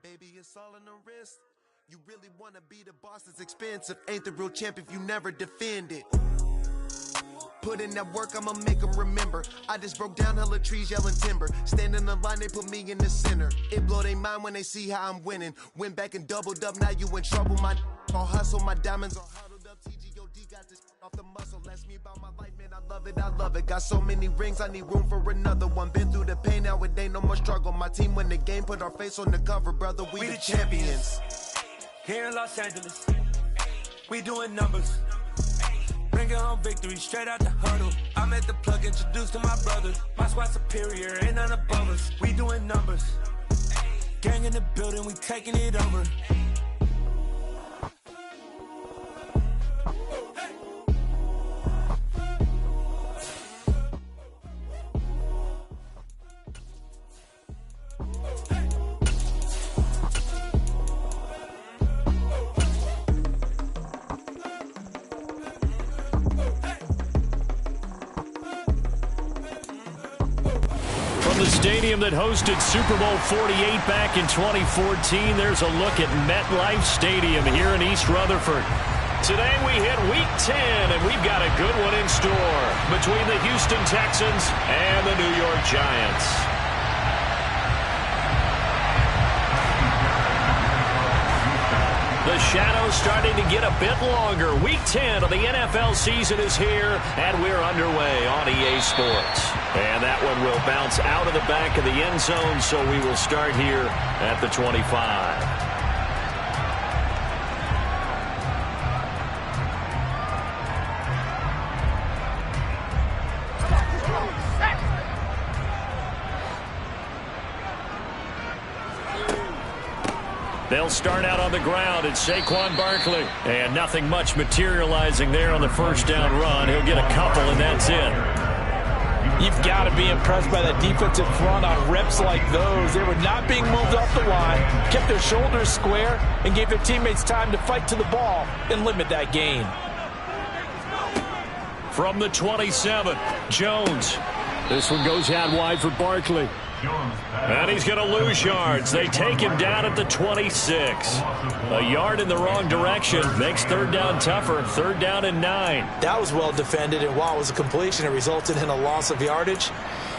baby, it's all in the wrist. You really wanna be the boss, it's expensive. Ain't the real champ if you never defend it. Put in that work, I'ma make them remember. I just broke down hella trees, yelling timber. Stand in the line, they put me in the center. It blow their mind when they see how I'm winning. Went back and doubled up, now you in trouble. My all hustle, my diamonds all huddled up. TGOD got this off the muscle. Ask me about my life, man, I love it, I love it. Got so many rings, I need room for another one. Been through the pain, now it ain't no more struggle. My team win the game, put our face on the cover, brother, we the champions. Here in Los Angeles, we doing numbers. Bringing home victory straight out the huddle. I'm at the plug, introduced to my brothers. My squad superior, ain't none above us. We doing numbers. Gang in the building, we taking it over. The stadium that hosted Super Bowl 48 back in 2014, there's a look at MetLife Stadium here in East Rutherford. Today we hit Week 10, and we've got a good one in store between the Houston Texans and the New York Giants. The shadow's starting to get a bit longer. Week 10 of the NFL season is here, and we're underway on EA Sports. And that one will bounce out of the back of the end zone, so we will start here at the 25. They'll start out on the ground. It's Saquon Barkley. And nothing much materializing there on the first down run. He'll get a couple, and that's it. You've got to be impressed by that defensive front on reps like those. They were not being moved off the line, kept their shoulders square, and gave their teammates time to fight to the ball and limit that gain. From the 27, Jones. This one goes out wide for Barkley. And he's going to lose yards. They take him down at the 26. A yard in the wrong direction makes third down tougher. Third down and 9. That was well defended, and while it was a completion, it resulted in a loss of yardage.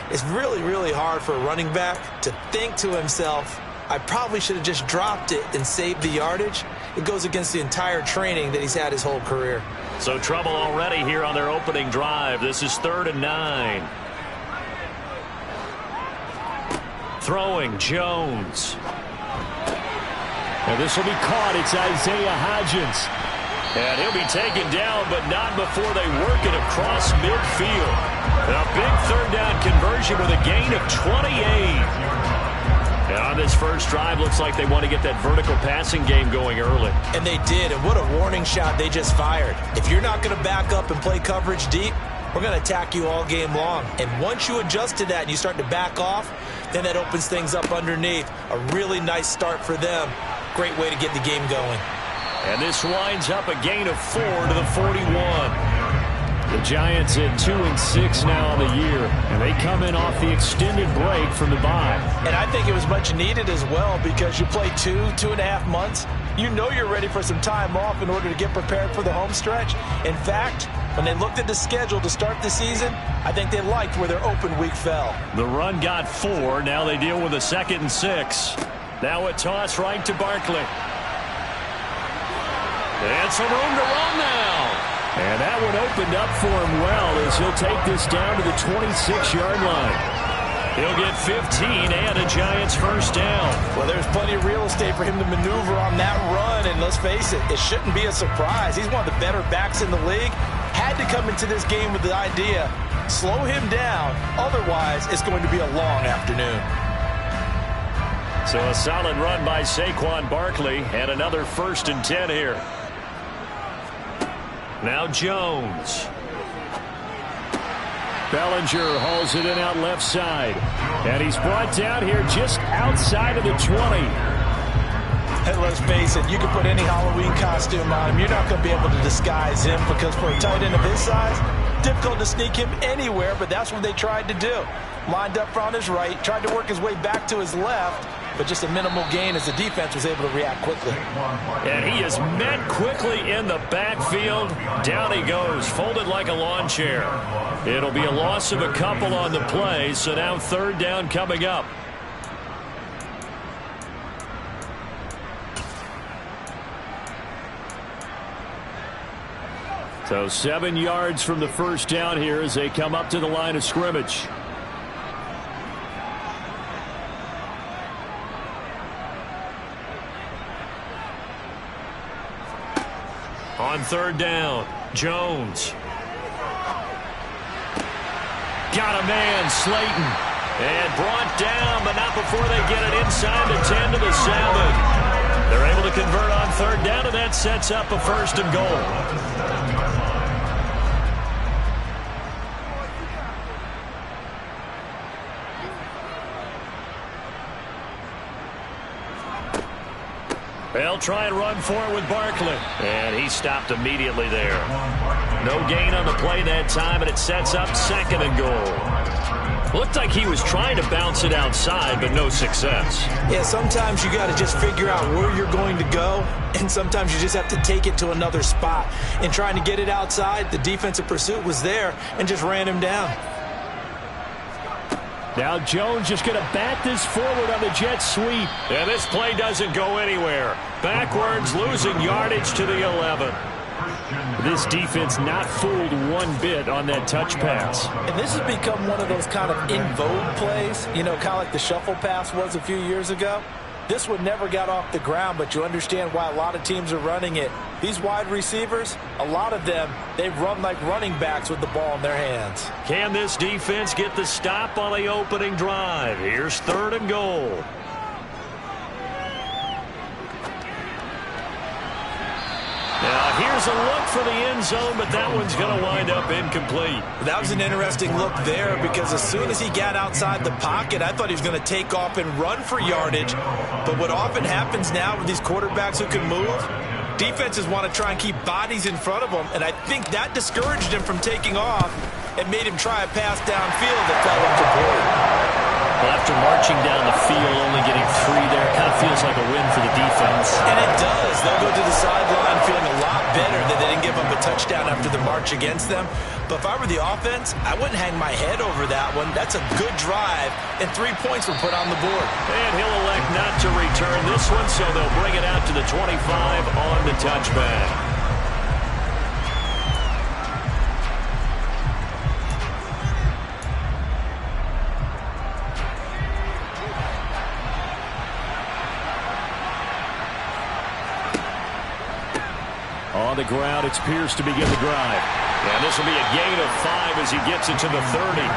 It's really, really hard for a running back to think to himself, I probably should have just dropped it and saved the yardage. It goes against the entire training that he's had his whole career. So trouble already here on their opening drive. This is third and 9. Throwing, Jones. And this will be caught. It's Isaiah Hodgins. And he'll be taken down, but not before they work it across midfield. A big third down conversion with a gain of 28. And on this first drive, looks like they want to get that vertical passing game going early. And they did, and what a warning shot they just fired. If you're not going to back up and play coverage deep, we're going to attack you all game long. And once you adjust to that and you start to back off, then that opens things up underneath. A really nice start for them. Great way to get the game going. And this winds up a gain of 4 to the 41. The Giants at 2-6 now on the year, and they come in off the extended break from the bye. And I think it was much needed as well, because you play 2.5 months. You know you're ready for some time off in order to get prepared for the home stretch. In fact, when they looked at the schedule to start the season, I think they liked where their open week fell. The run got 4. Now they deal with a 2nd and 6. Now a toss right to Barkley. And some room to run now. And that one opened up for him well as he'll take this down to the 26-yard line. He'll get 15 and a Giants first down. Well, there's plenty of real estate for him to maneuver on that run, and let's face it, it shouldn't be a surprise. He's one of the better backs in the league. Had to come into this game with the idea, slow him down, otherwise it's going to be a long afternoon. So a solid run by Saquon Barkley, and another 1st and 10 here. Now Jones. Bellinger hauls it in out left side. And he's brought down here just outside of the 20. And let's face it, you can put any Halloween costume on him. You're not going to be able to disguise him, because for a tight end of his size, difficult to sneak him anywhere, but that's what they tried to do. Lined up on his right, tried to work his way back to his left, but just a minimal gain as the defense was able to react quickly. And he is met quickly in the backfield. Down he goes, folded like a lawn chair. It'll be a loss of a couple on the play, so now third down coming up. So 7 yards from the first down here as they come up to the line of scrimmage. On third down, Jones. Got a man, Slayton. And brought down, but not before they get it inside the 10 to the 7. They're able to convert on third down, and that sets up a first and goal. They'll try and run for it with Barkley. And he stopped immediately there. No gain on the play that time, and it sets up second and goal. Looked like he was trying to bounce it outside, but no success. Yeah, sometimes you got to just figure out where you're going to go, and sometimes you just have to take it to another spot. In trying to get it outside, the defensive pursuit was there and just ran him down. Now Jones just going to bat this forward on the jet sweep. And this play doesn't go anywhere. Backwards, losing yardage to the 11. This defense not fooled one bit on that touch pass. And this has become one of those kind of in vogue plays, you know, kind of like the shuffle pass was a few years ago. This one never got off the ground, but you understand why a lot of teams are running it. These wide receivers, a lot of them, they run like running backs with the ball in their hands. Can this defense get the stop on the opening drive? Here's third and goal. Now here's a look for the end zone, but that one's going to wind up incomplete. That was an interesting look there because as soon as he got outside the pocket, I thought he was going to take off and run for yardage. But what often happens now with these quarterbacks who can move, defenses want to try and keep bodies in front of them, and I think that discouraged him from taking off and made him try a pass downfield that fell incomplete. Well, after marching down the field, only getting 3 there, kind of feels like a win for the defense. And it does. They'll go to the sideline feeling a lot better that they didn't give up a touchdown after the march against them. But if I were the offense, I wouldn't hang my head over that one. That's a good drive, and 3 points were put on the board. And he'll elect not to return this one, so they'll bring it out to the 25 on the touchback. On the ground, it's Pierce to begin the drive. And this will be a gain of 5 as he gets it to the 30.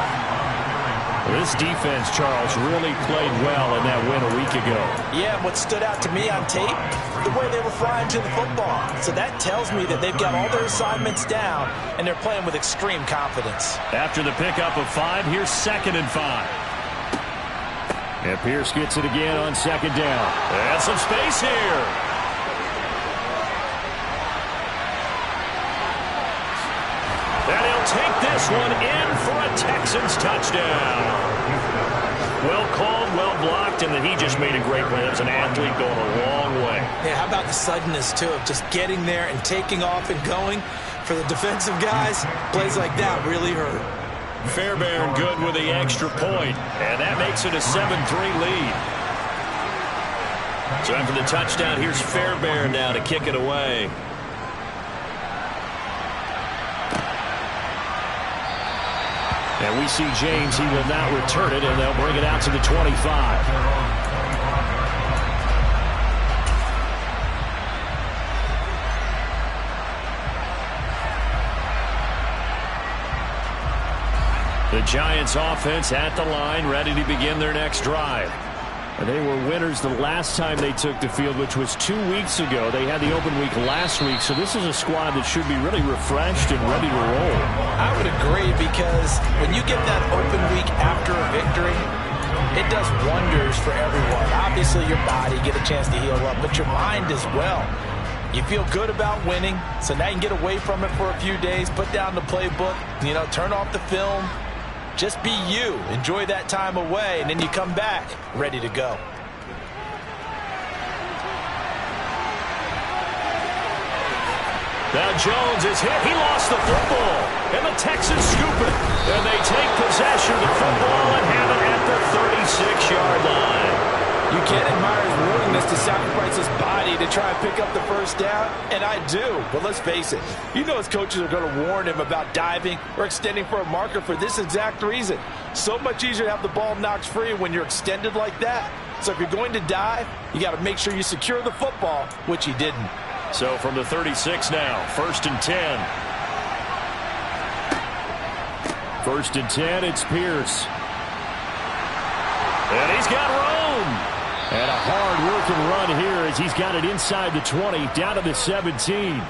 This defense, Charles, really played well in that win a week ago. Yeah, what stood out to me on tape, the way they were flying to the football. So that tells me that they've got all their assignments down, and they're playing with extreme confidence. After the pickup of 5, here's second and 5. And Pierce gets it again on second down. And some space here. And he'll take this one in for a Texans touchdown. Well called, well blocked, and then he just made a great play. That's an athlete going a long way. Yeah, how about the suddenness, too, of just getting there and taking off and going? For the defensive guys, plays like that really hurt. Fairbairn good with the extra point, and that makes it a 7-3 lead. So after the touchdown, here's Fairbairn now to kick it away. And we see James, he will not return it, and they'll bring it out to the 25. The Giants offense at the line, ready to begin their next drive. And they were winners the last time they took the field, which was 2 weeks ago. They had the open week last week, so this is a squad that should be really refreshed and ready to roll. I would agree, because when you get that open week after a victory, it does wonders for everyone. Obviously, your body, get a chance to heal up, but your mind as well. You feel good about winning, so now you can get away from it for a few days, put down the playbook, you know, turn off the film. Just be you. Enjoy that time away, and then you come back ready to go. Now Jones is hit. He lost the football. And the Texans scoop it. And they take possession of the football and have it at the 36-yard line. You can't admire his willingness to sacrifice his body to try and pick up the first down, and I do. But let's face it, you know his coaches are going to warn him about diving or extending for a marker for this exact reason. So much easier to have the ball knocked free when you're extended like that. So if you're going to dive, you got to make sure you secure the football, which he didn't. So from the 36 now, 1st and 10. 1st and 10, it's Pierce. And he's got room. And a hard-working run here as he's got it inside the 20, down to the 17.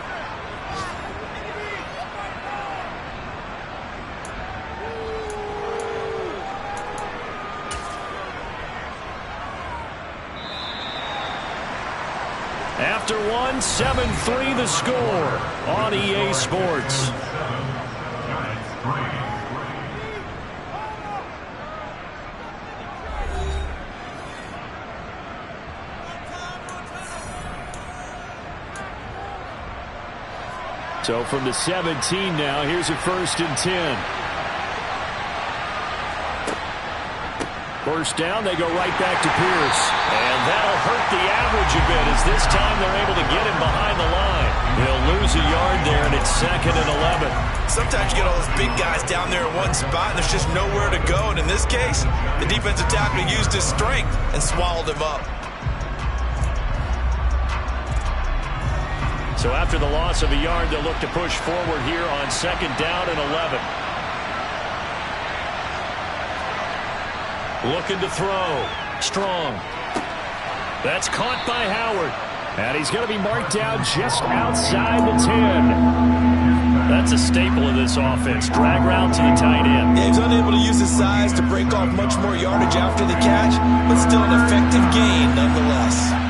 After one, 7-3 the score on EA Sports. So from the 17 now, here's a 1st and 10. First down, they go right back to Pierce. And that'll hurt the average a bit as this time they're able to get him behind the line. He'll lose a yard there, and it's 2nd and 11. Sometimes you get all those big guys down there in one spot, and there's just nowhere to go. And in this case, the defensive tackle used his strength and swallowed him up. So after the loss of a yard, they'll look to push forward here on 2nd down and 11. Looking to throw. Strong. That's caught by Howard. And he's going to be marked down just outside the 10. That's a staple of this offense. Drag route to the tight end. Yeah, he's unable to use his size to break off much more yardage after the catch, but still an effective gain nonetheless.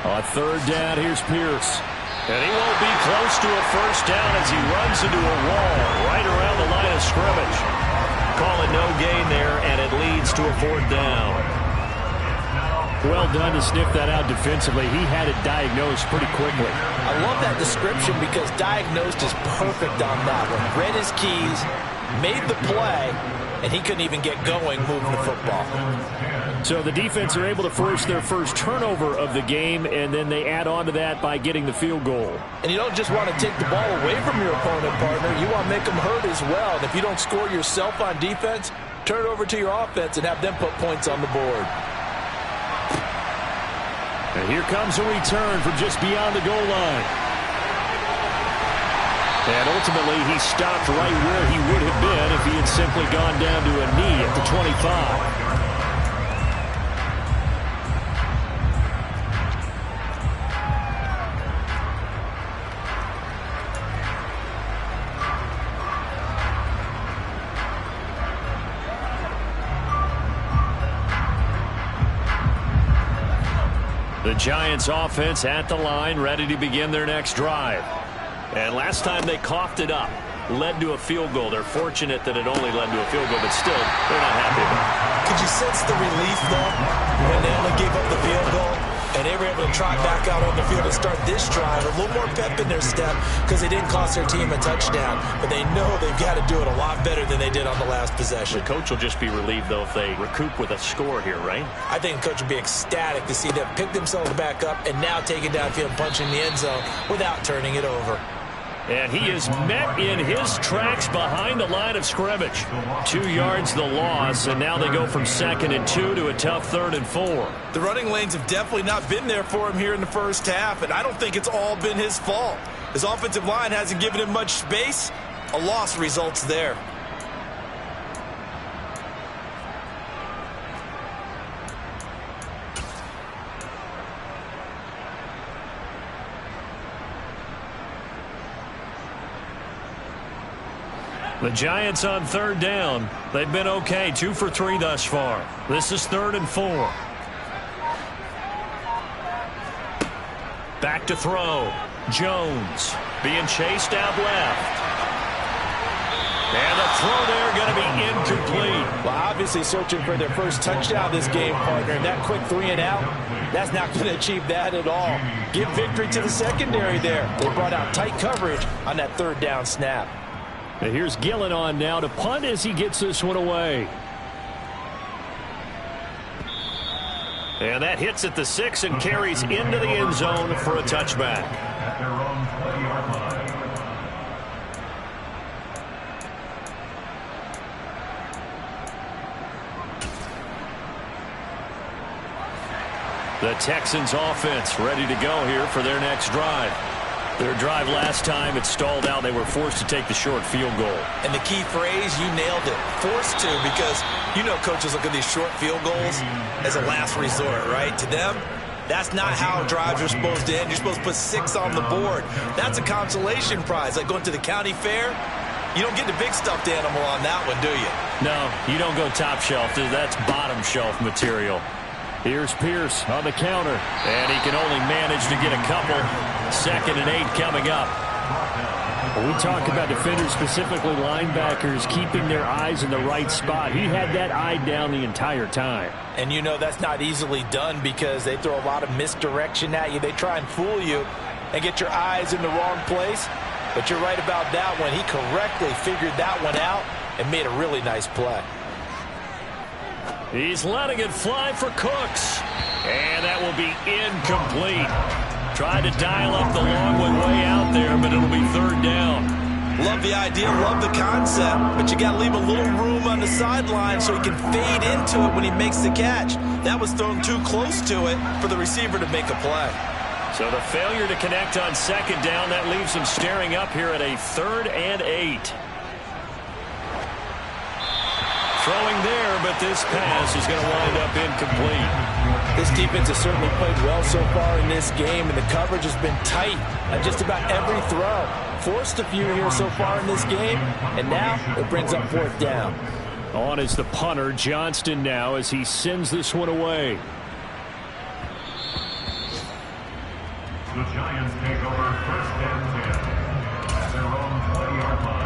On 3rd down, here's Pierce. And he won't be close to a first down as he runs into a wall right around the line of scrimmage. Call it no gain there, and it leads to a 4th down. Well done to sniff that out defensively. He had it diagnosed pretty quickly. I love that description because diagnosed is perfect on that one. Read his keys, made the play, and he couldn't even get going moving the football. So the defense are able to force their first turnover of the game, and then they add on to that by getting the field goal. And you don't just want to take the ball away from your opponent, partner. You want to make them hurt as well. And if you don't score yourself on defense, turn it over to your offense and have them put points on the board. And here comes a return from just beyond the goal line. And ultimately, he stopped right where he would have been if he had simply gone down to a knee at the 25. The Giants offense at the line, ready to begin their next drive. And last time they coughed it up, led to a field goal. They're fortunate that it only led to a field goal, but still, they're not happy about it. Could you sense the relief, though, when they only gave up the field goal? And they were able to trot back out on the field and start this drive. A little more pep in their step because they didn't cost their team a touchdown. But they know they've got to do it a lot better than they did on the last possession. The coach will just be relieved, though, if they recoup with a score here, right? I think the coach will be ecstatic to see them pick themselves back up and now take it downfield and punch in the end zone without turning it over. And he is met in his tracks behind the line of scrimmage. 2 yards the loss, and now they go from 2nd and 2 to a tough 3rd and 4. The running lanes have definitely not been there for him here in the first half, and I don't think it's all been his fault. His offensive line hasn't given him much space. A loss results there. The Giants on 3rd down. They've been okay, 2 for 3 thus far. This is 3rd and 4. Back to throw. Jones being chased out left. And the throw there going to be incomplete. Well, obviously searching for their first touchdown this game, partner. And that quick 3 and out, that's not going to achieve that at all. Give victory to the secondary there. They brought out tight coverage on that 3rd down snap. And here's Gillen on now to punt as he gets this one away. And that hits at the 6 and carries into the end zone for a touchback. At their own 20-yard line. The Texans offense ready to go here for their next drive. Their drive last time, it stalled out. They were forced to take the short field goal. And the key phrase, you nailed it. Forced to, because you know coaches look at these short field goals as a last resort, right? To them, that's not how drives are supposed to end. You're supposed to put 6 on the board. That's a consolation prize, like going to the county fair. You don't get the big stuffed animal on that one, do you? No, you don't go top shelf. That's bottom shelf material. Here's Pierce on the counter, and he can only manage to get a couple. 2nd and 8 coming up. When we talk about defenders, specifically linebackers, keeping their eyes in the right spot. He had that eye down the entire time. And you know that's not easily done because they throw a lot of misdirection at you. They try and fool you and get your eyes in the wrong place. But you're right about that one. He correctly figured that one out and made a really nice play. He's letting it fly for Cooks. And that will be incomplete. Tried to dial up the long one way out there, but it'll be 3rd down. Love the idea, love the concept, but you got to leave a little room on the sideline so he can fade into it when he makes the catch. That was thrown too close to it for the receiver to make a play. So the failure to connect on 2nd down, that leaves him staring up here at a 3rd and 8. Throwing there, but this pass is going to wind up incomplete. This defense has certainly played well so far in this game, and the coverage has been tight on just about every throw. Forced a few here so far in this game, and now it brings up 4th down. On is the punter, Johnston, now as he sends this one away. The Giants take over 1st and 10 at their own 20-yard line.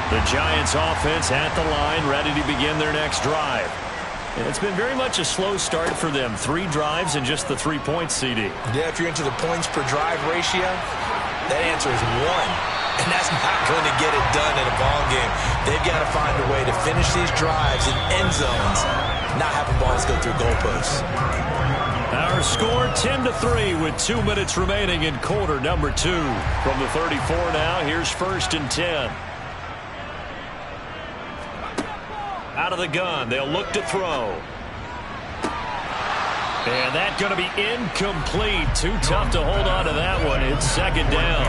The Giants offense at the line, ready to begin their next drive. And it's been very much a slow start for them. 3 drives and just the 3 points, CD. Yeah, if you're into the points per drive ratio, that answer is 1. And that's not going to get it done in a ball game. They've got to find a way to finish these drives in end zones, not having balls go through goalposts. Our score 10-3 with 2 minutes remaining in quarter number 2. From the 34 now, here's 1st and 10. Out of the gun, they'll look to throw. And that's going to be incomplete. Too tough to hold on to that one. It's 2nd down.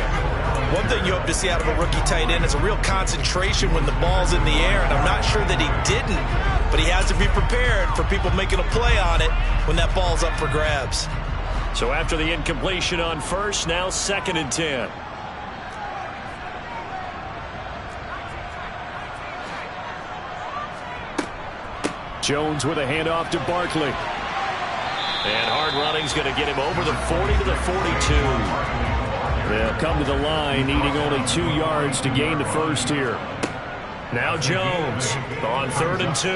One thing you hope to see out of a rookie tight end is a real concentration when the ball's in the air, and I'm not sure that he didn't, but he has to be prepared for people making a play on it when that ball's up for grabs. So after the incompletion on 1st, now 2nd and 10. Jones with a handoff to Barkley. And hard running's going to get him over the 40 to the 42. They'll come to the line, needing only 2 yards to gain the 1st here. Now Jones on 3rd and 2.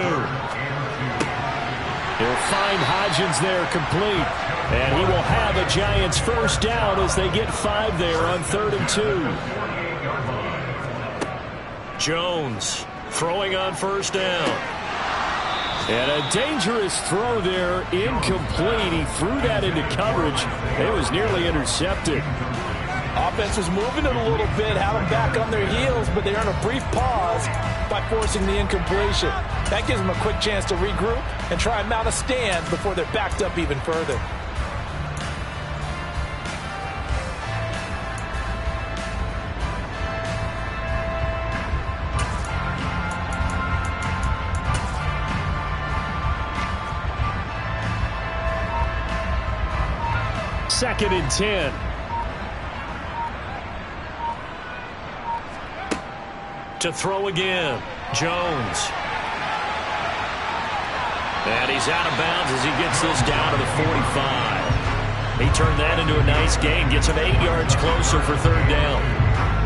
He'll find Hodgins there complete. And he will have a Giants 1st down as they get 5 there on 3rd and 2. Jones throwing on 1st down. And a dangerous throw there, incomplete. He threw that into coverage. It was nearly intercepted. Offense was moving it a little bit, had them back on their heels, but they earned a brief pause by forcing the incompletion. That gives them a quick chance to regroup and try and mount a stand before they're backed up even further. Second and 10. To throw again, Jones. And he's out of bounds as he gets this down to the 45. He turned that into a nice gain, gets him 8 yards closer for third down.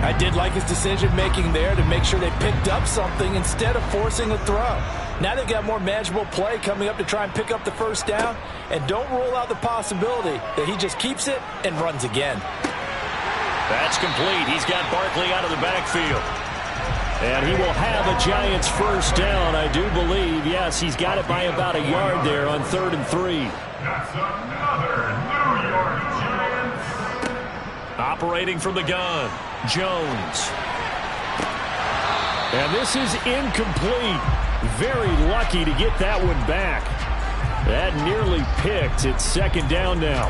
I did like his decision-making there to make sure they picked up something instead of forcing a throw. Now they've got more manageable play coming up to try and pick up the first down, and don't rule out the possibility that he just keeps it and runs again. That's complete. He's got Barkley out of the backfield. And he will have a Giants first down, I do believe. Yes, he's got it by about a yard there on 3rd and 3. That's another New York Giants. Operating from the gun, Jones. And this is incomplete. Very lucky to get that one back. That nearly picked. It's 2nd down now.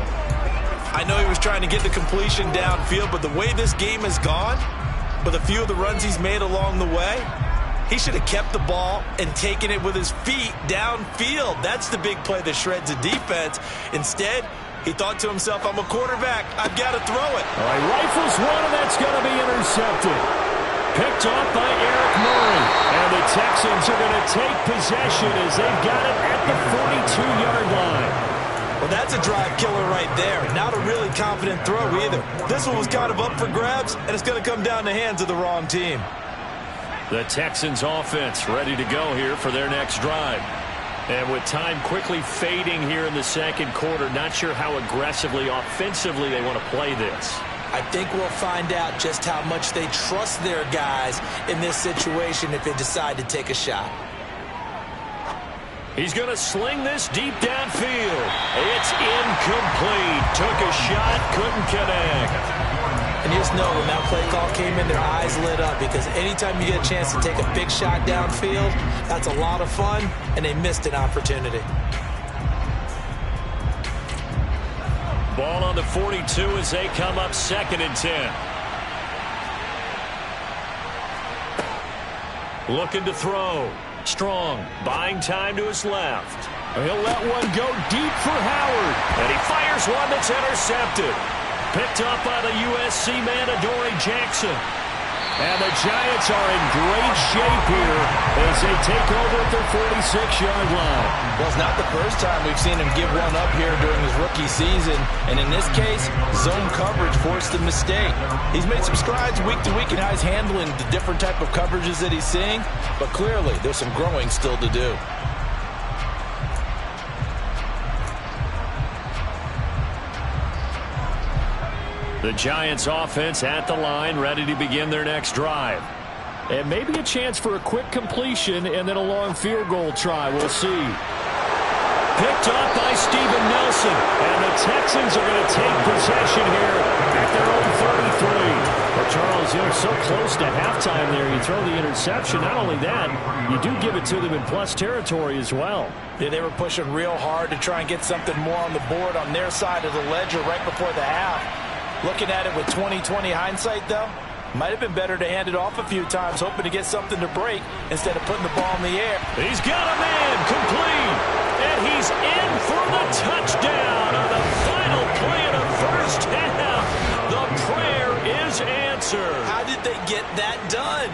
I know he was trying to get the completion downfield, but the way this game has gone, with a few of the runs he's made along the way, he should have kept the ball and taken it with his feet downfield. That's the big play that shreds a defense. Instead, he thought to himself, I'm a quarterback. I've got to throw it. All right, rifles one, and that's going to be intercepted. Picked off by Eric Murray. And the Texans are going to take possession as they've got it at the 42-yard line. Well, that's a drive killer right there. Not a really confident throw either. This one was kind of up for grabs, and it's going to come down the hands of the wrong team. The Texans offense ready to go here for their next drive. And with time quickly fading here in the second quarter, not sure how aggressively, offensively they want to play this. I think we'll find out just how much they trust their guys in this situation if they decide to take a shot. He's going to sling this deep downfield. It's incomplete. Took a shot, couldn't connect. And you just know when that play call came in, their eyes lit up, because anytime you get a chance to take a big shot downfield, that's a lot of fun, and they missed an opportunity. Ball on the 42 as they come up 2nd and 10. Looking to throw. Strong, buying time to his left. He'll let one go deep for Howard. And he fires one that's intercepted. Picked up by the USC man, Adoree Jackson. And the Giants are in great shape here as they take over at their 46-yard line. Well, it's not the first time we've seen him give one up here during his rookie season. And in this case, zone coverage forced the mistake. He's made some strides week to week in how he's handling the different type of coverages that he's seeing. But clearly, there's some growing still to do. The Giants offense at the line, ready to begin their next drive. And maybe a chance for a quick completion and then a long field goal try. We'll see. Picked up by Steven Nelson. And the Texans are going to take possession here at their own 33. Well, Charles, you're so close to halftime there. You throw the interception. Not only that, you do give it to them in plus territory as well. Yeah, they were pushing real hard to try and get something more on the board on their side of the ledger right before the half. Looking at it with 20/20 hindsight, though, might have been better to hand it off a few times, hoping to get something to break instead of putting the ball in the air. He's got a man complete, and he's in for the touchdown on the final play of the first half. The prayer is answered. How did they get that done?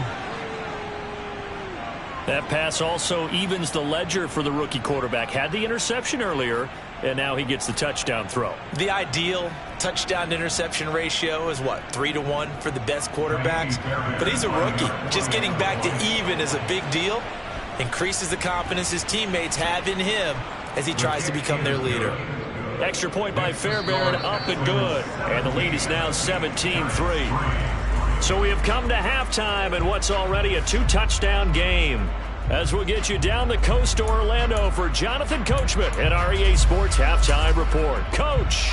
That pass also evens the ledger for the rookie quarterback. Had the interception earlier, and now he gets the touchdown throw. The ideal touchdown-interception ratio is, what, 3-to-1 for the best quarterbacks? But he's a rookie. Just getting back to even is a big deal. Increases the confidence his teammates have in him as he tries to become their leader. Extra point by Fairbairn, up and good. And the lead is now 17-3. So we have come to halftime in what's already a 2-touchdown game. As we'll get you down the coast to Orlando for Jonathan Coachman at our EA Sports Halftime Report. Coach.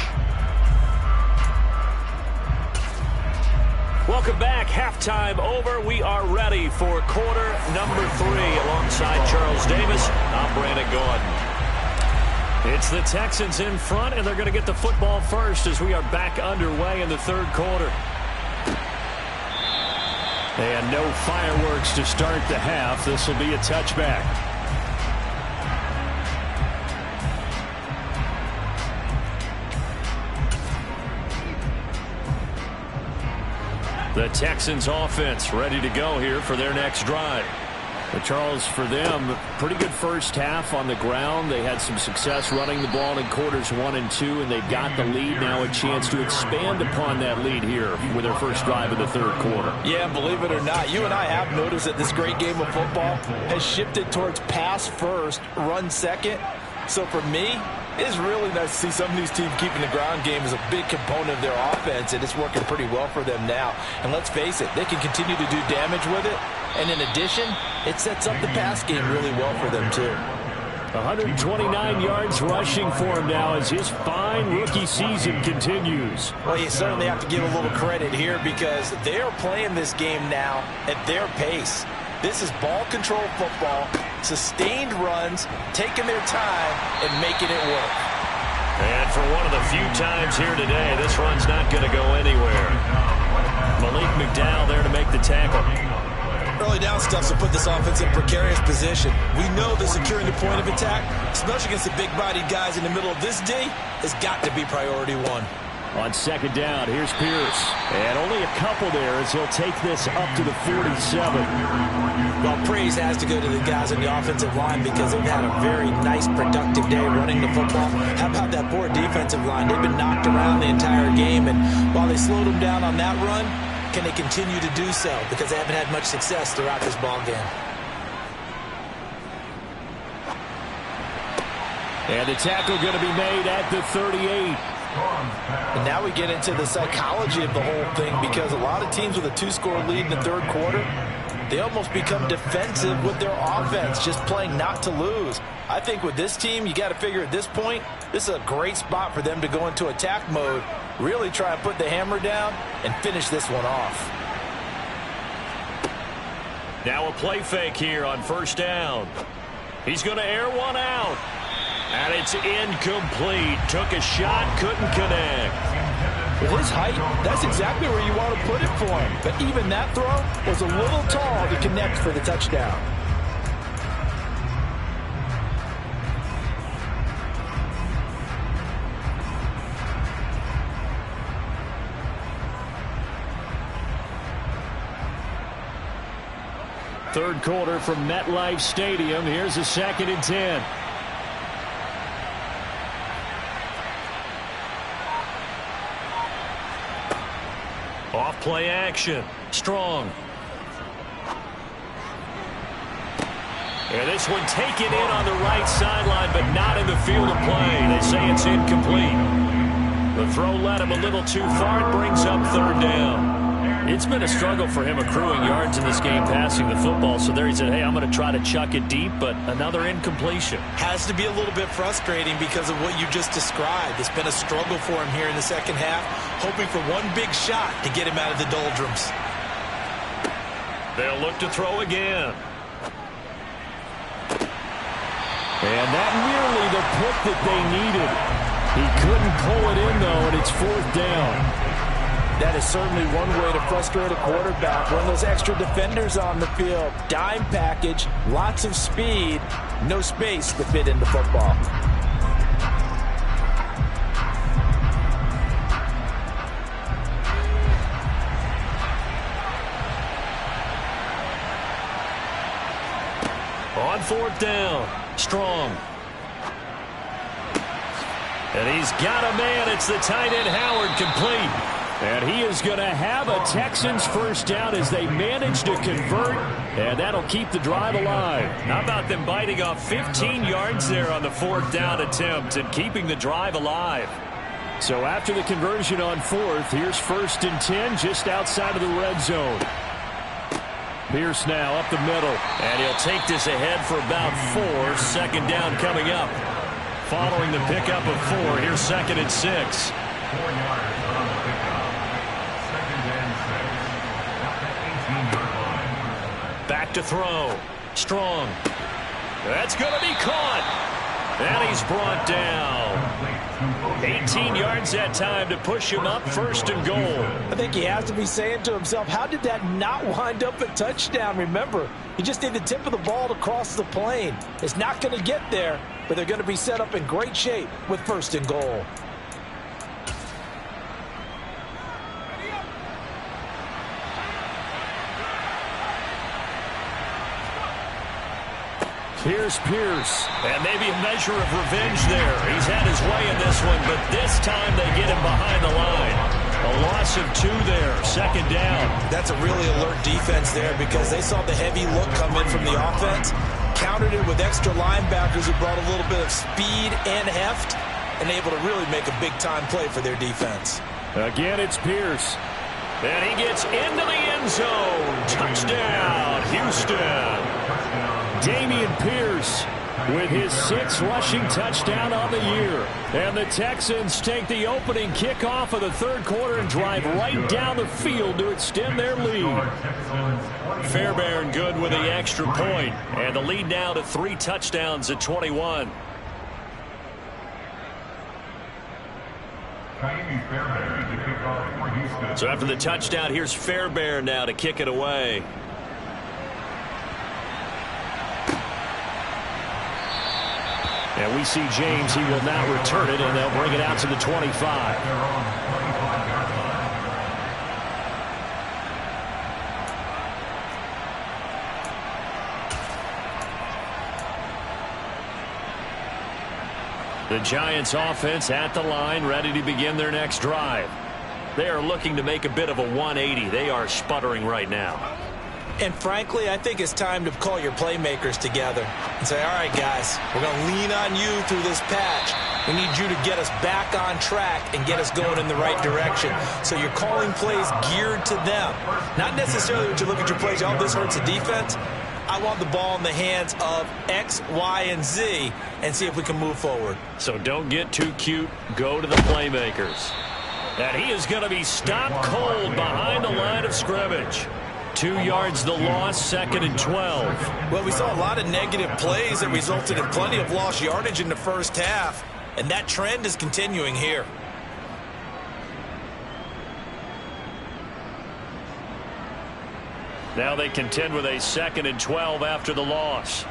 Welcome back. Halftime over. We are ready for quarter number 3 alongside Charles Davis. I'm Brandon Gordon. It's the Texans in front, and they're going to get the football first as we are back underway in the third quarter. And no fireworks to start the half. This will be a touchback. The Texans offense ready to go here for their next drive. But Charles, for them, pretty good first half on the ground. They had some success running the ball in quarters 1 and 2, and they've got the lead. Now a chance to expand upon that lead here with their first drive of the third quarter. Yeah, believe it or not, you and I have noticed that this great game of football has shifted towards pass first, run second. So for me, it's really nice to see some of these teams keeping the ground game as a big component of their offense, and it's working pretty well for them now. And let's face it, they can continue to do damage with it. And in addition, it sets up the pass game really well for them too. 129 yards rushing for him now as his fine rookie season continues. Well, you certainly have to give a little credit here because they're playing this game now at their pace. This is ball control football, sustained runs, taking their time, and making it work. And for one of the few times here today, this run's not going to go anywhere. Malik McDowell there to make the tackle. Early down stuff to put this offense in precarious position. We know that securing the point of attack, especially against the big-bodied guys in the middle of this D, has got to be priority one. On second down, here's Pierce. And only a couple there as he'll take this up to the 47. Well, praise has to go to the guys on the offensive line because they've had a very nice, productive day running the football. How about that poor defensive line? They've been knocked around the entire game, and while they slowed them down on that run, can they continue to do so? Because they haven't had much success throughout this ball game. And the tackle going to be made at the 38. And now we get into the psychology of the whole thing because a lot of teams with a 2-score lead in the third quarter, they almost become defensive with their offense, just playing not to lose. I think with this team, you got to figure at this point, this is a great spot for them to go into attack mode, really try and put the hammer down and finish this one off. Now a play fake here on first down. He's going to air one out. And it's incomplete. Took a shot, couldn't connect. With his height, that's exactly where you want to put it for him. But even that throw was a little tall to connect for the touchdown. Third quarter from MetLife Stadium. Here's a 2nd and 10. Off play action. Strong. And this one taken in on the right sideline, but not in the field of play. They say it's incomplete. The throw led him a little too far. It brings up third down. It's been a struggle for him accruing yards in this game passing the football. So there he said, hey, I'm going to try to chuck it deep, but another incompletion. Has to be a little bit frustrating because of what you just described. It's been a struggle for him here in the second half, hoping for one big shot to get him out of the doldrums. They'll look to throw again. And that nearly the pick that they needed. He couldn't pull it in, though, and it's 4th down. That is certainly one way to frustrate a quarterback. Run those extra defenders on the field. Dime package, lots of speed, no space to fit into football. On 4th down, Strong. And he's got a man. It's the tight end Howard, complete. And he is going to have a Texans first down as they manage to convert, and that'll keep the drive alive. How about them biting off 15 yards there on the 4th down attempt and keeping the drive alive? So after the conversion on 4th, here's 1st and 10 just outside of the red zone. Pierce now up the middle, and he'll take this ahead for about 4. 2nd down coming up. Following the pickup of 4, here's 2nd and 6. 4 yards on the pickup. 2nd and 6 at the 18-yard line. Back to throw. Strong. That's going to be caught. And he's brought down. 18 yards that time to push him up, 1st and goal. I think he has to be saying to himself, how did that not wind up a touchdown? Remember, you just need the tip of the ball to cross the plane. It's not going to get there, but they're going to be set up in great shape with 1st and goal. Here's Pierce. And maybe a measure of revenge there. He's had his way in this one, but this time they get him behind the line. A loss of 2 there, 2nd down. That's a really alert defense there because they saw the heavy look come in from the offense, countered it with extra linebackers who brought a little bit of speed and heft, and able to really make a big-time play for their defense. Again, it's Pierce. And he gets into the end zone. Touchdown, Houston. Damian Pierce with his 6th rushing touchdown on the year. And the Texans take the opening kickoff of the 3rd quarter and drive right down the field to extend their lead. Fairbairn good with the extra point. And the lead now to 3 touchdowns at 21. So after the touchdown, here's Fairbairn now to kick it away. And we see James. He will now return it, and they'll bring it out to the 25. The Giants offense at the line, ready to begin their next drive. They are looking to make a bit of a 180. They are sputtering right now. And frankly, I think it's time to call your playmakers together and say, all right, guys, we're going to lean on you through this patch. We need you to get us back on track and get us going in the right direction. So you're calling plays geared to them. Not necessarily when you look at your plays, oh, this hurts the defense. I want the ball in the hands of X, Y, and Z and see if we can move forward. So don't get too cute. Go to the playmakers. And he is going to be stopped cold behind the line of scrimmage. 2 yards the loss, 2nd and 12. Well, we saw a lot of negative plays that resulted in plenty of lost yardage in the first half, and that trend is continuing here. Now they contend with a 2nd and 12 after the loss.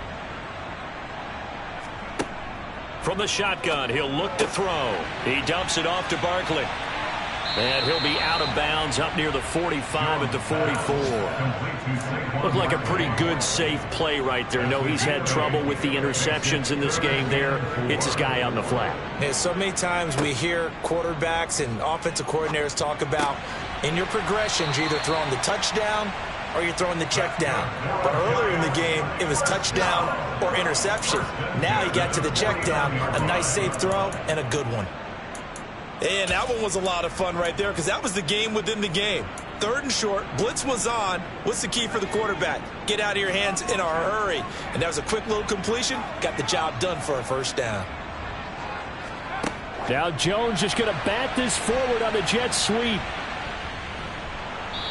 From the shotgun, he'll look to throw. He dumps it off to Barkley. And he'll be out of bounds up near the 45 at the 44. Looked like a pretty good, safe play right there. No, he's had trouble with the interceptions in this game there. Hits his guy out in the flat. Yeah, so many times we hear quarterbacks and offensive coordinators talk about in your progressions, you're either throwing the touchdown or you're throwing the check down. But earlier in the game, it was touchdown or interception. Now he got to the check down, a nice safe throw, and a good one. And that one was a lot of fun right there because that was the game within the game. 3rd and short, blitz was on. What's the key for the quarterback? Get out of your hands in a hurry. And that was a quick little completion. Got the job done for a 1st down. Now Jones just going to bat this forward on the jet sweep.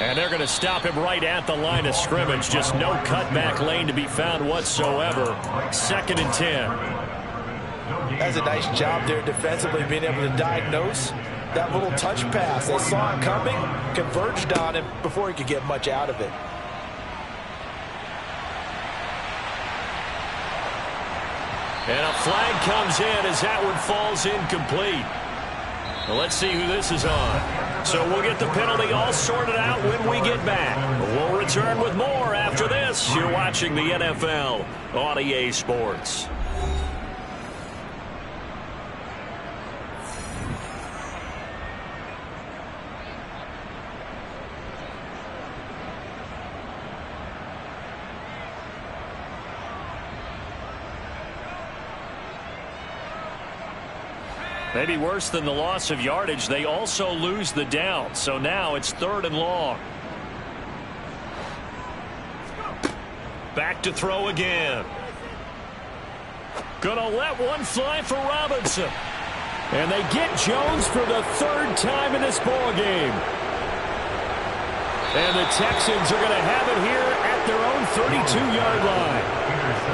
And they're going to stop him right at the line of scrimmage. Just no cutback lane to be found whatsoever. 2nd and 10. That's a nice job there defensively, being able to diagnose that little touch pass. They saw it coming, converged on him before he could get much out of it. And a flag comes in as that one falls incomplete. Well, let's see who this is on. So we'll get the penalty all sorted out when we get back. We'll return with more after this. You're watching the NFL on EA Sports. Maybe worse than the loss of yardage, they also lose the down. So now it's 3rd and long. Back to throw again. Gonna let one fly for Robinson. And they get Jones for the 3rd time in this ball game. And the Texans are going to have it here at their own 32-yard line.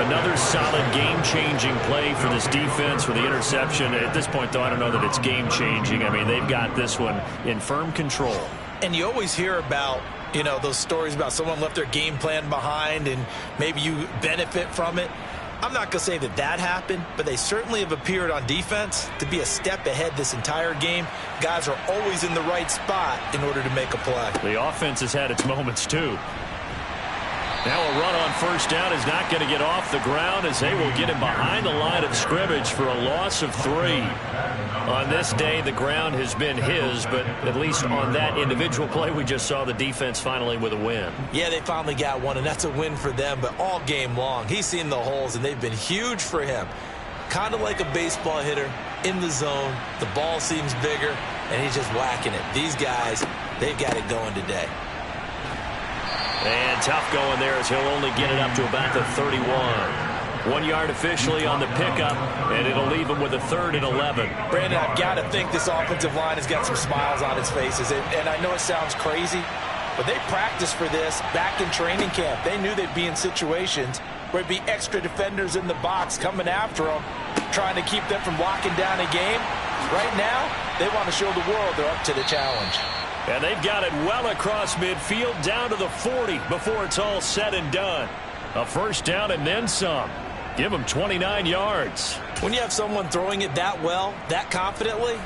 Another solid game-changing play for this defense for the interception. At this point, though, I don't know that it's game-changing. I mean, they've got this one in firm control. And you always hear about, you know, those stories about someone left their game plan behind and maybe you benefit from it. I'm not going to say that that happened, but they certainly have appeared on defense to be a step ahead this entire game. Guys are always in the right spot in order to make a play. The offense has had its moments, too. Now a run on first down is not going to get off the ground as they will get him behind the line of scrimmage for a loss of 3. On this day, the ground has been his, but at least on that individual play, we just saw the defense finally with a win. Yeah, they finally got one, and that's a win for them, but all game long, he's seen the holes, and they've been huge for him. Kind of like a baseball hitter in the zone. The ball seems bigger, and he's just whacking it. These guys, they've got it going today. And tough going there as he'll only get it up to about the 31. 1 yard officially on the pickup, and it'll leave him with a 3rd and 11. Brandon, I've got to think this offensive line has got some smiles on its faces. And I know it sounds crazy, but they practiced for this back in training camp. They knew they'd be in situations where there'd be extra defenders in the box coming after them, trying to keep them from locking down a game. Right now, they want to show the world they're up to the challenge. And they've got it well across midfield down to the 40 before it's all said and done. A first down and then some. Give them 29 yards. When you have someone throwing it that well, that confidently,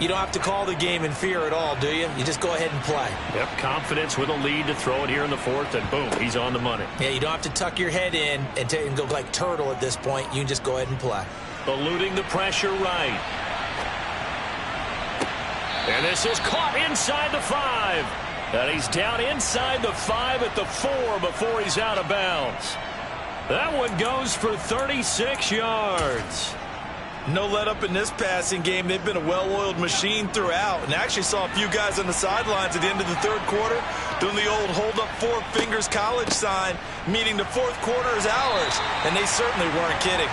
you don't have to call the game in fear at all, do you? You just go ahead and play. Yep, confidence with a lead to throw it here in the 4th, and boom, he's on the money. Yeah, you don't have to tuck your head in and go like turtle at this point. You can just go ahead and play. Eluding the pressure right. And this is caught inside the 5. And he's down inside the 5 at the 4 before he's out of bounds. That one goes for 36 yards. No let up in this passing game. They've been a well-oiled machine throughout. And I actually saw a few guys on the sidelines at the end of the 3rd quarter doing the old hold up 4 fingers college sign, meaning the 4th quarter is ours. And they certainly weren't kidding.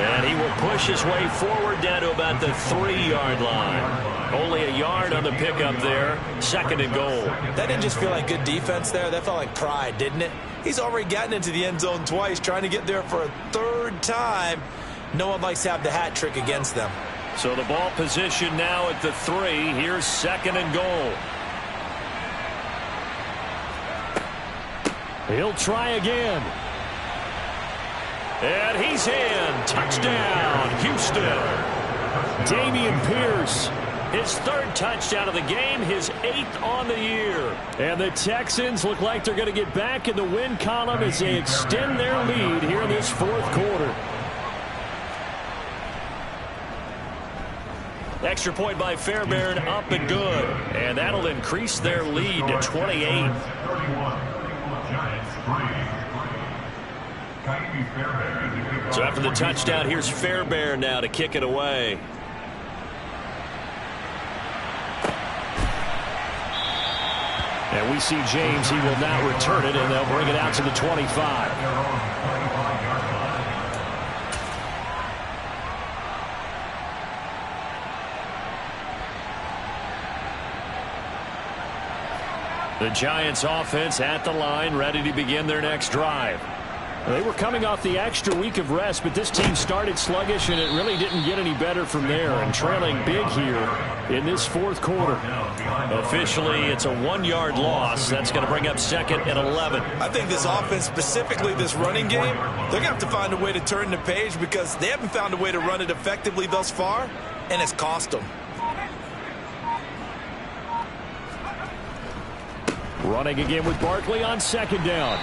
And he will push his way forward down to about the 3-yard line. Only a yard on the pickup there. 2nd and goal. That didn't just feel like good defense there. That felt like pride, didn't it? He's already gotten into the end zone twice, trying to get there for a 3rd time. No one likes to have the hat trick against them. So the ball position now at the 3. Here's 2nd and goal. He'll try again. And he's in. Touchdown, Houston. Dameon Pierce, his 3rd touchdown of the game, his 8th on the year. And the Texans look like they're going to get back in the win column as they extend their lead here in this 4th quarter. Extra point by Fairbairn, up and good. And that'll increase their lead to 28. So after the touchdown, here's Fairbairn now to kick it away. And we see James, he will not return it, and they'll bring it out to the 25. The Giants offense at the line, ready to begin their next drive. They were coming off the extra week of rest, but this team started sluggish, and it really didn't get any better from there, and trailing big here in this 4th quarter. Officially, it's a 1-yard loss. That's going to bring up 2nd and 11. I think this offense, specifically this running game, they're going to have to find a way to turn the page because they haven't found a way to run it effectively thus far, and it's cost them. Running again with Barkley on 2nd down.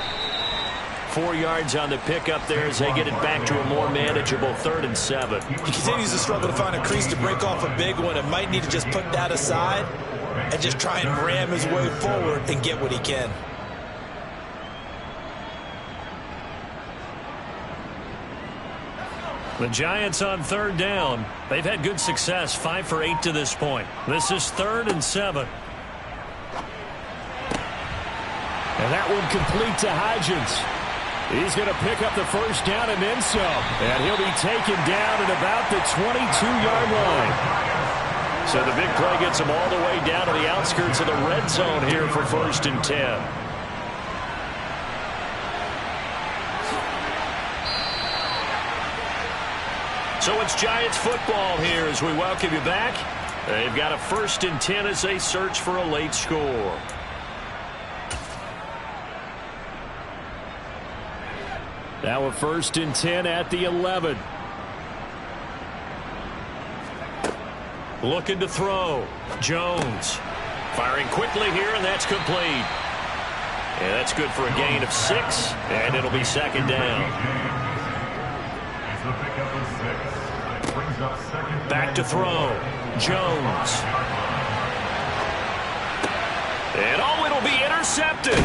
4 yards on the pickup there as they get it back to a more manageable 3rd and 7. He continues to struggle to find a crease to break off a big one and might need to just put that aside and just try and ram his way forward and get what he can. The Giants on 3rd down. They've had good success, 5 for 8 to this point. This is 3rd and 7. And that one complete to Hodgins. He's going to pick up the first down and then some. And he'll be taken down at about the 22-yard line. So the big play gets him all the way down to the outskirts of the red zone here for 1st and 10. So it's Giants football here as we welcome you back. They've got a 1st and 10 as they search for a late score. Now a 1st and 10 at the 11. Looking to throw. Jones firing quickly here, and that's complete. And that's good for a gain of 6, and it'll be second down. Back to throw. Jones. And it'll be intercepted.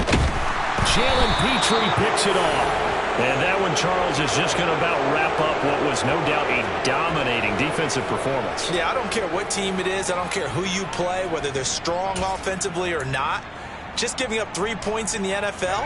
Jalen Petrie picks it off. And that one, Charles, is just going to about wrap up what was no doubt a dominating defensive performance. Yeah, I don't care what team it is. I don't care who you play, whether they're strong offensively or not. Just giving up 3 points in the NFL,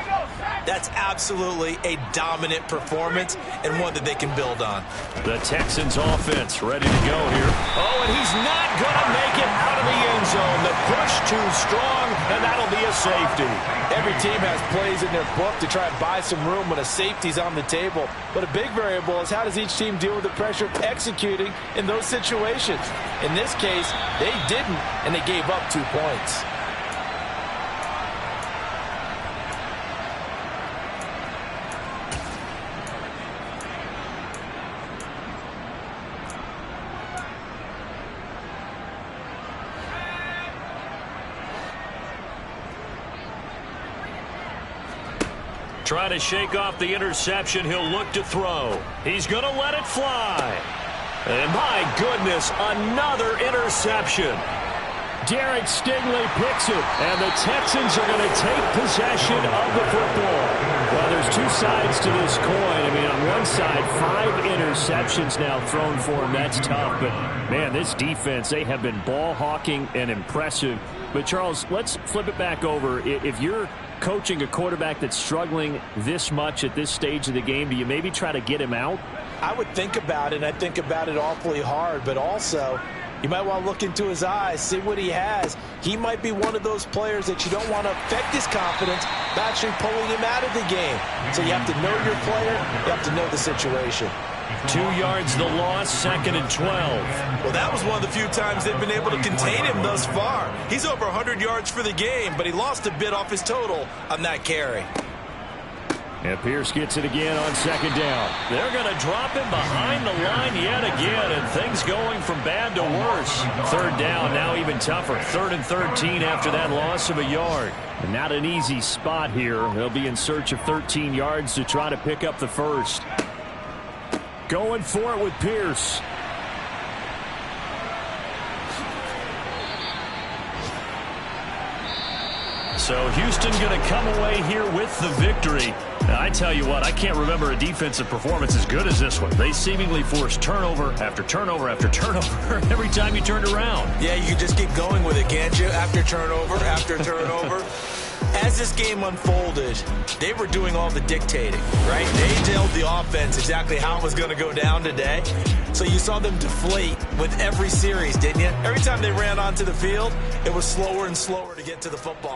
that's absolutely a dominant performance and one that they can build on. The Texans offense ready to go here. Oh, and he's not going to make it out of the end zone. The push too strong, and that'll be a safety. Every team has plays in their book to try and buy some room when a safety's on the table. But a big variable is how does each team deal with the pressure of executing in those situations. In this case, they didn't, and they gave up 2 points. Trying to shake off the interception. He'll look to throw. He's going to let it fly. And my goodness, another interception. Derek Stingley picks it, and the Texans are going to take possession of the football. Well, there's 2 sides to this coin. I mean, on one side, 5 interceptions now thrown for him. That's tough. But, man, this defense, they have been ball hawking and impressive. But, Charles, let's flip it back over. If you're coaching a quarterback that's struggling this much at this stage of the game, do you maybe try to get him out? I would think about it, and I think about it awfully hard, but also you might want to look into his eyes, see what he has. He might be one of those players that you don't want to affect his confidence by actually pulling him out of the game. So you have to know your player, you have to know the situation. 2 yards the loss, 2nd and 12. Well, that was one of the few times they've been able to contain him thus far. He's over 100 yards for the game, but he lost a bit off his total on that carry. And Pierce gets it again on 2nd down. They're going to drop him behind the line yet again, and things going from bad to worse. 3rd down, now even tougher. 3rd and 13 after that loss of a yard. And not an easy spot here. They'll be in search of 13 yards to try to pick up the first. Going for it with Pierce. So Houston going to come away here with the victory. Now, I tell you what, I can't remember a defensive performance as good as this one. They seemingly forced turnover after turnover after turnover every time you turned around. Yeah, you can just keep going with it, can't you? After turnover. As this game unfolded, they were doing all the dictating, right? They told the offense exactly how it was going to go down today. So you saw them deflate with every series, didn't you? Every time they ran onto the field, it was slower and slower to get to the football.